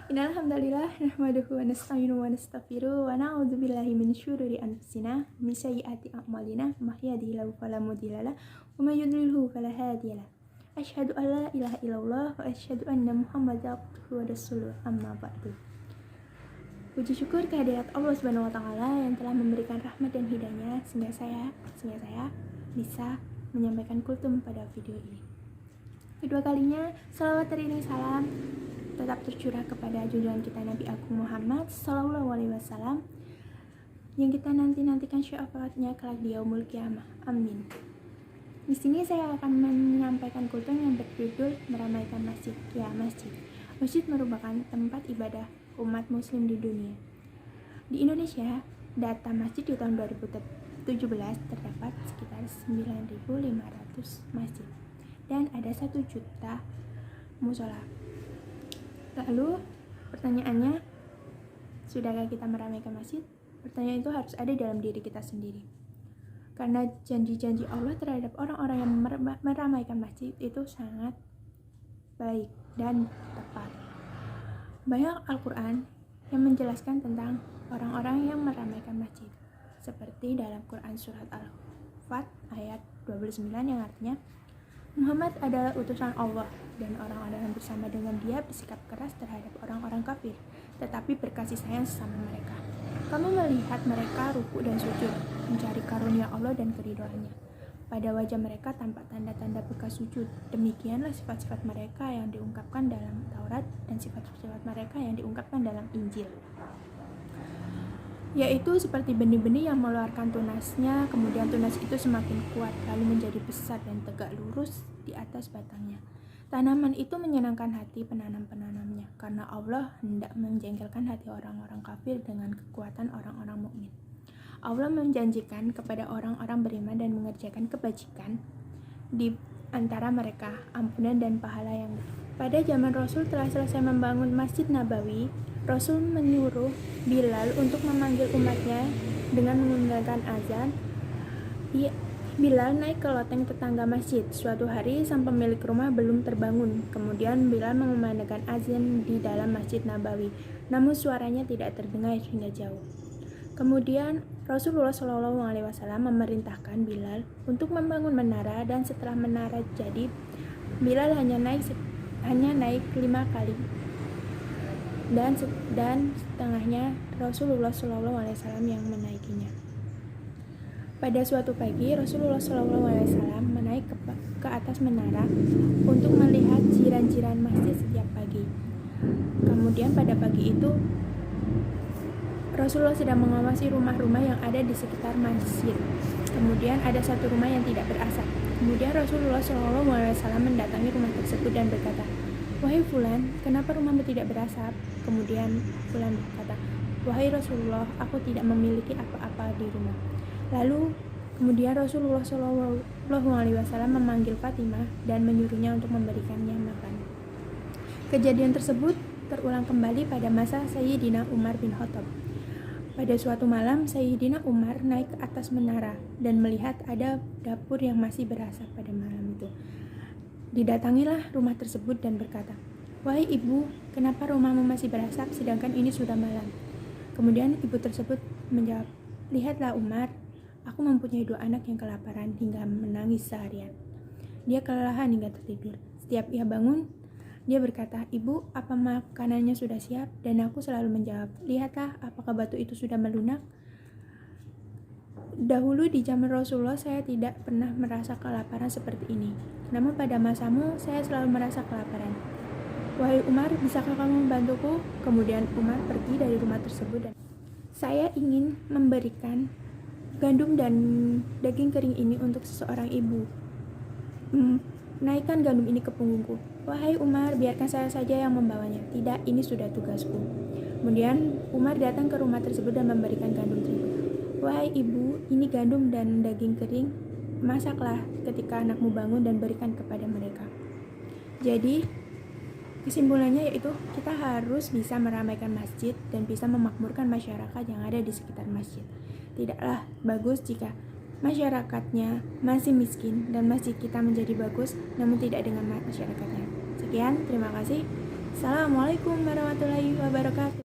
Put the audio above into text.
Innal hamdalillah nahmaduhu wa nasta'inuhu wa nastaghfiruh wa na'udzu billahi min syururi anfusina wa min sayyiati a'malina may yahdihillahu fala mudhillalah wa may yudlilhu fala hadiyalah. Asyhadu an la ilaha illallah wa asyhadu anna Muhammadar abduhu wa rasuluh. Amma ba'du. Puji syukur kehadirat Allah Subhanahu wa taala yang telah memberikan rahmat dan hidayahnya sehingga saya bisa menyampaikan kultum pada video ini. Kedua kalinya, salawat teriring salam tetap tercurah kepada junjungan kita Nabi Agung Muhammad Sallallahu Alaihi Wasallam yang kita nantikan syafaatnya kelak di yaumul qiyamah. Amin. Di sini saya akan menyampaikan kultum yang berjudul meramaikan masjid. Ya, masjid merupakan tempat ibadah umat muslim di dunia. Di Indonesia, data masjid di tahun 2017 terdapat sekitar 9.500 masjid dan ada 1 juta musola. Lalu pertanyaannya, sudahkah kita meramaikan masjid? Pertanyaan itu harus ada dalam diri kita sendiri. Karena janji-janji Allah terhadap orang-orang yang meramaikan masjid itu sangat baik dan tepat. Banyak Al-Quran yang menjelaskan tentang orang-orang yang meramaikan masjid. Seperti dalam Quran surat Al-Fat ayat 29 yang artinya, Muhammad adalah utusan Allah dan orang-orang yang bersama dengan dia bersikap keras terhadap orang-orang kafir, tetapi berkasih sayang sesama mereka. Kamu melihat mereka ruku dan sujud, mencari karunia Allah dan keridhoannya. Pada wajah mereka tampak tanda-tanda bekas sujud. Demikianlah sifat-sifat mereka yang diungkapkan dalam Taurat dan sifat-sifat mereka yang diungkapkan dalam Injil, yaitu seperti benih-benih yang mengeluarkan tunasnya, kemudian tunas itu semakin kuat, lalu menjadi besar dan tegak lurus di atas batangnya. Tanaman itu menyenangkan hati penanam-penanamnya, karena Allah hendak menjengkelkan hati orang-orang kafir dengan kekuatan orang-orang mukmin. Allah menjanjikan kepada orang-orang beriman dan mengerjakan kebajikan di antara mereka ampunan dan pahala yang besar. Pada zaman Rasul telah selesai membangun Masjid Nabawi, Rasul menyuruh Bilal untuk memanggil umatnya dengan mengumandangkan azan. Bilal naik ke loteng tetangga masjid. Suatu hari sang pemilik rumah belum terbangun. Kemudian Bilal mengumandangkan azan di dalam Masjid Nabawi, namun suaranya tidak terdengar hingga jauh. Kemudian Rasulullah SAW memerintahkan Bilal untuk membangun menara, dan setelah menara jadi, Bilal hanya naik 5 kali. Dan setengahnya Rasulullah SAW yang menaikinya. Pada suatu pagi, Rasulullah SAW menaik ke atas menara untuk melihat jiran-jiran masjid setiap pagi. Kemudian pada pagi itu, Rasulullah sedang mengawasi rumah-rumah yang ada di sekitar masjid. Kemudian ada satu rumah yang tidak berasap. Kemudian Rasulullah SAW mendatangi rumah tersebut dan berkata, "Wahai Fulan, kenapa rumahmu tidak berasap?" Kemudian Fulan berkata, "Wahai Rasulullah, aku tidak memiliki apa-apa di rumah." Lalu kemudian Rasulullah SAW memanggil Fatimah dan menyuruhnya untuk memberikannya makan. Kejadian tersebut terulang kembali pada masa Sayyidina Umar bin Khattab. Pada suatu malam, Sayyidina Umar naik ke atas menara dan melihat ada dapur yang masih berasap pada malam itu. Didatangilah rumah tersebut dan berkata, "Wahai ibu, kenapa rumahmu masih berasap sedangkan ini sudah malam?" Kemudian ibu tersebut menjawab, "Lihatlah Umar, aku mempunyai 2 anak yang kelaparan hingga menangis seharian. Dia kelelahan hingga tertidur. Setiap ia bangun, dia berkata, 'Ibu, apa makanannya sudah siap?' Dan aku selalu menjawab, 'Lihatlah, apakah batu itu sudah melunak?' Dahulu di zaman Rasulullah saya tidak pernah merasa kelaparan seperti ini. Namun pada masamu saya selalu merasa kelaparan. Wahai Umar, bisakah kamu membantuku?" Kemudian Umar pergi dari rumah tersebut dan saya ingin memberikan gandum dan daging kering ini untuk seseorang ibu. Naikkan gandum ini ke punggungku. Wahai Umar, biarkan saya saja yang membawanya. Tidak, ini sudah tugasku. Kemudian Umar datang ke rumah tersebut dan memberikan gandum terigu. Wahai ibu, ini gandum dan daging kering. Masaklah ketika anakmu bangun dan berikan kepada mereka. Jadi, kesimpulannya yaitu kita harus bisa meramaikan masjid dan bisa memakmurkan masyarakat yang ada di sekitar masjid. Tidaklah bagus jika masyarakatnya masih miskin dan masjid kita menjadi bagus namun tidak dengan masyarakatnya. Sekian, terima kasih. Assalamualaikum warahmatullahi wabarakatuh.